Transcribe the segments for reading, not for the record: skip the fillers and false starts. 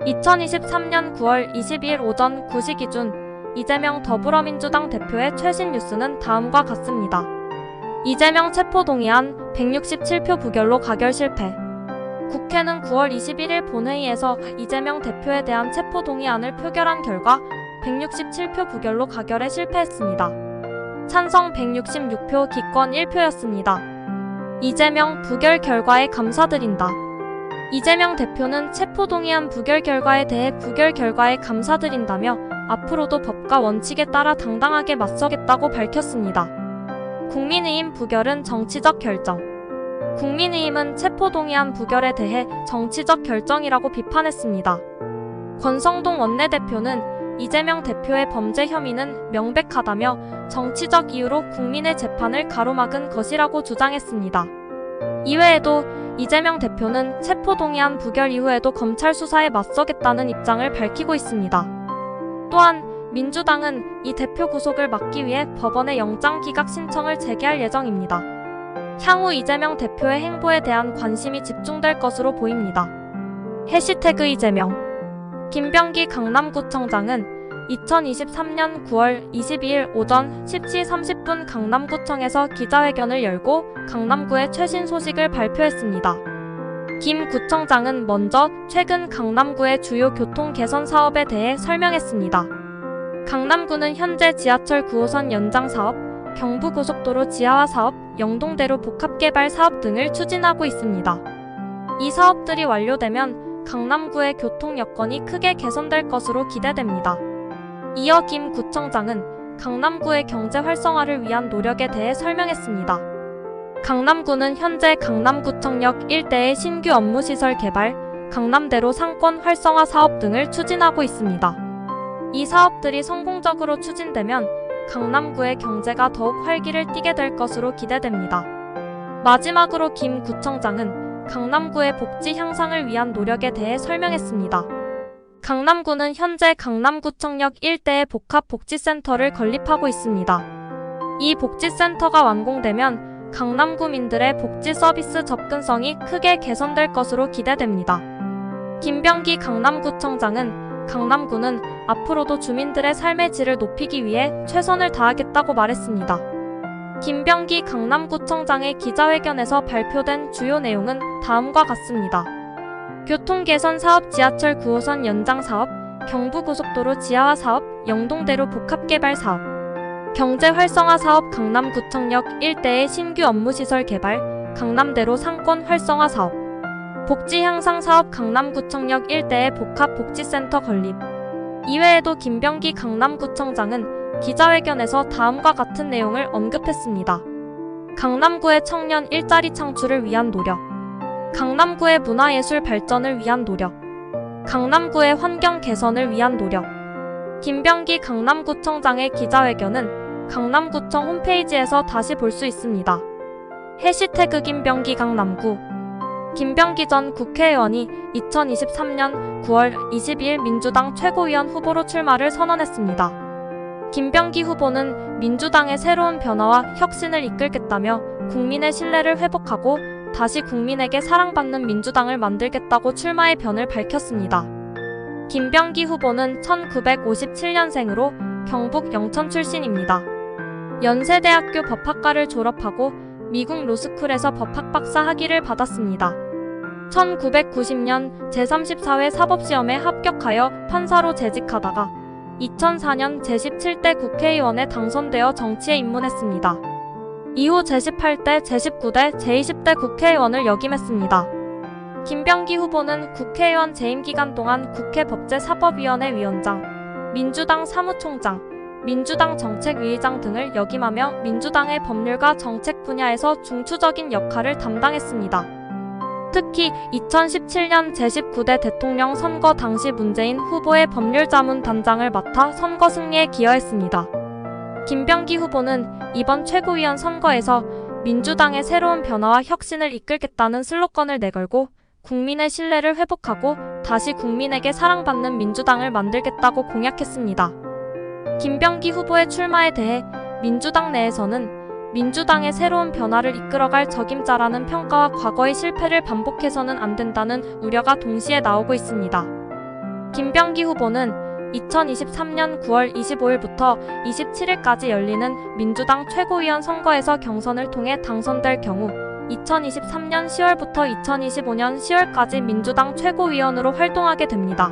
2023년 9월 22일 오전 9시 기준 이재명 더불어민주당 대표의 최신 뉴스는 다음과 같습니다. 이재명 체포동의안 167표 부결로 가결 실패. 국회는 9월 21일 본회의에서 이재명 대표에 대한 체포동의안을 표결한 결과 167표 부결로 가결에 실패했습니다. 찬성 166표, 기권 1표였습니다. 이재명 부결 결과에 감사드린다. 이재명 대표는 체포동의안 부결 결과에 대해 부결 결과에 감사드린다며 앞으로도 법과 원칙에 따라 당당하게 맞서겠다고 밝혔습니다. 국민의힘 부결은 정치적 결정. 국민의힘은 체포동의안 부결에 대해 정치적 결정이라고 비판했습니다. 권성동 원내대표는 이재명 대표의 범죄 혐의는 명백하다며 정치적 이유로 국민의 재판을 가로막은 것이라고 주장했습니다. 이외에도 이재명 대표는 체포동의안 부결 이후에도 검찰 수사에 맞서겠다는 입장을 밝히고 있습니다. 또한 민주당은 이 대표 구속을 막기 위해 법원에 영장기각 신청을 제기할 예정입니다. 향후 이재명 대표의 행보에 대한 관심이 집중될 것으로 보입니다. 해시태그 이재명. 김병기 강남구청장은 2023년 9월 22일 오전 10시 30분 강남구청에서 기자회견을 열고 강남구의 최신 소식을 발표했습니다. 김 구청장은 먼저 최근 강남구의 주요 교통 개선 사업에 대해 설명했습니다. 강남구는 현재 지하철 9호선 연장 사업, 경부고속도로 지하화 사업, 영동대로 복합개발 사업 등을 추진하고 있습니다. 이 사업들이 완료되면 강남구의 교통 여건이 크게 개선될 것으로 기대됩니다. 이어 김 구청장은 강남구의 경제 활성화를 위한 노력에 대해 설명했습니다. 강남구는 현재 강남구청역 일대의 신규 업무시설 개발, 강남대로 상권 활성화 사업 등을 추진하고 있습니다. 이 사업들이 성공적으로 추진되면 강남구의 경제가 더욱 활기를 띠게 될 것으로 기대됩니다. 마지막으로 김 구청장은 강남구의 복지 향상을 위한 노력에 대해 설명했습니다. 강남구는 현재 강남구청역 일대에 복합복지센터를 건립하고 있습니다. 이 복지센터가 완공되면 강남구민들의 복지 서비스 접근성이 크게 개선될 것으로 기대됩니다. 김병기 강남구청장은 강남구는 앞으로도 주민들의 삶의 질을 높이기 위해 최선을 다하겠다고 말했습니다. 김병기 강남구청장의 기자회견에서 발표된 주요 내용은 다음과 같습니다. 교통개선 사업 지하철 9호선 연장 사업, 경부고속도로 지하화 사업, 영동대로 복합개발 사업, 경제 활성화 사업 강남구청역 일대의 신규 업무시설 개발, 강남대로 상권 활성화 사업, 복지 향상 사업 강남구청역 일대의 복합복지센터 건립. 이외에도 김병기 강남구청장은 기자회견에서 다음과 같은 내용을 언급했습니다. 강남구의 청년 일자리 창출을 위한 노력, 강남구의 문화예술 발전을 위한 노력, 강남구의 환경 개선을 위한 노력. 김병기 강남구청장의 기자회견은 강남구청 홈페이지에서 다시 볼 수 있습니다. 해시태그 김병기 강남구. 김병기 전 국회의원이 2023년 9월 22일 민주당 최고위원 후보로 출마를 선언했습니다. 김병기 후보는 민주당의 새로운 변화와 혁신을 이끌겠다며 국민의 신뢰를 회복하고 다시 국민에게 사랑받는 민주당을 만들겠다고 출마의 변을 밝혔습니다. 김병기 후보는 1957년생으로 경북 영천 출신입니다. 연세대학교 법학과를 졸업하고 미국 로스쿨에서 법학 박사 학위를 받았습니다. 1990년 제34회 사법시험에 합격하여 판사로 재직하다가 2004년 제17대 국회의원에 당선되어 정치에 입문했습니다. 이후 제18대, 제19대, 제20대 국회의원을 역임했습니다. 김병기 후보는 국회의원 재임 기간 동안 국회 법제사법위원회 위원장, 민주당 사무총장, 민주당 정책위의장 등을 역임하며 민주당의 법률과 정책 분야에서 중추적인 역할을 담당했습니다. 특히 2017년 제19대 대통령 선거 당시 문재인 후보의 법률자문단장을 맡아 선거 승리에 기여했습니다. 김병기 후보는 이번 최고위원 선거에서 민주당의 새로운 변화와 혁신을 이끌겠다는 슬로건을 내걸고 국민의 신뢰를 회복하고 다시 국민에게 사랑받는 민주당을 만들겠다고 공약했습니다. 김병기 후보의 출마에 대해 민주당 내에서는 민주당의 새로운 변화를 이끌어갈 적임자라는 평가와 과거의 실패를 반복해서는 안 된다는 우려가 동시에 나오고 있습니다. 김병기 후보는 2023년 9월 25일부터 27일까지 열리는 민주당 최고위원 선거에서 경선을 통해 당선될 경우 2023년 10월부터 2025년 10월까지 민주당 최고위원으로 활동하게 됩니다.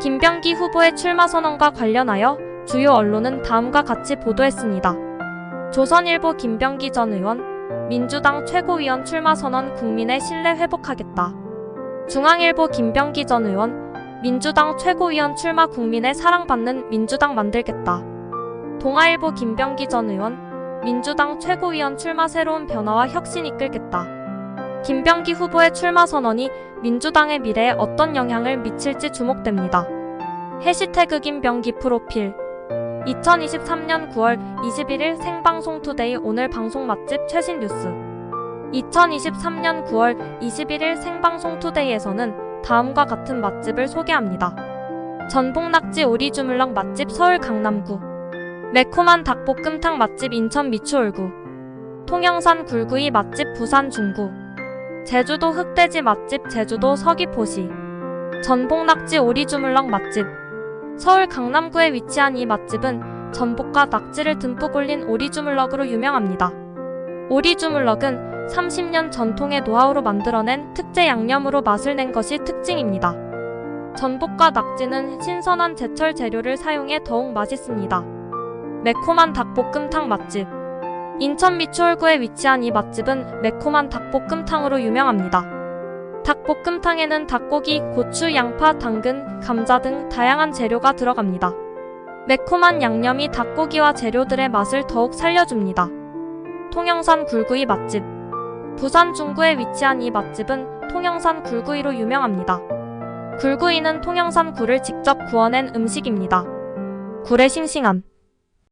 김병기 후보의 출마 선언과 관련하여 주요 언론은 다음과 같이 보도했습니다. 조선일보 김병기 전 의원, 민주당 최고위원 출마 선언 국민의 신뢰 회복하겠다. 중앙일보 김병기 전 의원, 민주당 최고위원 출마 국민의 사랑받는 민주당 만들겠다. 동아일보 김병기 전 의원, 민주당 최고위원 출마 새로운 변화와 혁신 이끌겠다. 김병기 후보의 출마 선언이 민주당의 미래에 어떤 영향을 미칠지 주목됩니다. 해시태그 김병기 프로필 2023년 9월 21일 생방송 투데이 오늘 방송 맛집 최신 뉴스 2023년 9월 21일 생방송 투데이에서는 다음과 같은 맛집을 소개합니다. 전복 낙지 오리 주물럭 맛집 서울 강남구, 매콤한 닭볶음탕 맛집 인천 미추홀구, 통영산 굴구이 맛집 부산 중구, 제주도 흑돼지 맛집 제주도 서귀포시, 전복 낙지 오리 주물럭 맛집. 서울 강남구에 위치한 이 맛집은 전복과 낙지를 듬뿍 올린 오리 주물럭으로 유명합니다. 오리 주물럭은 30년 전통의 노하우로 만들어낸 특제 양념으로 맛을 낸 것이 특징입니다. 전복과 낙지는 신선한 제철 재료를 사용해 더욱 맛있습니다. 매콤한 닭볶음탕 맛집. 인천 미추홀구에 위치한 이 맛집은 매콤한 닭볶음탕으로 유명합니다. 닭볶음탕에는 닭고기, 고추, 양파, 당근, 감자 등 다양한 재료가 들어갑니다. 매콤한 양념이 닭고기와 재료들의 맛을 더욱 살려줍니다. 통영산 굴구이 맛집. 부산 중구에 위치한 이 맛집은 통영산 굴구이로 유명합니다. 굴구이는 통영산 굴을 직접 구워낸 음식입니다. 굴의 싱싱함,